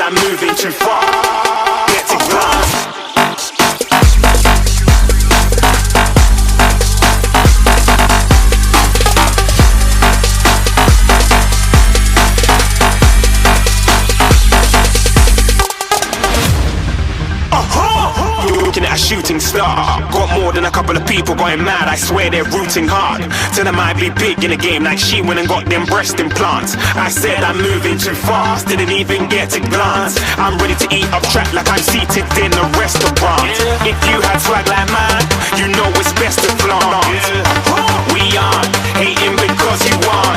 I'm moving too far. Get to glance. Looking at a shooting star. Got more than a couple of people going mad, I swear they're rooting hard. Tell them I'd be big in the game like she went and got them breast implants. I said I'm moving too fast, didn't even get a glance. I'm ready to eat up track like I'm seated in a restaurant. If you had swag like mine, you know it's best to flaunt. We aren't hating because you aren't.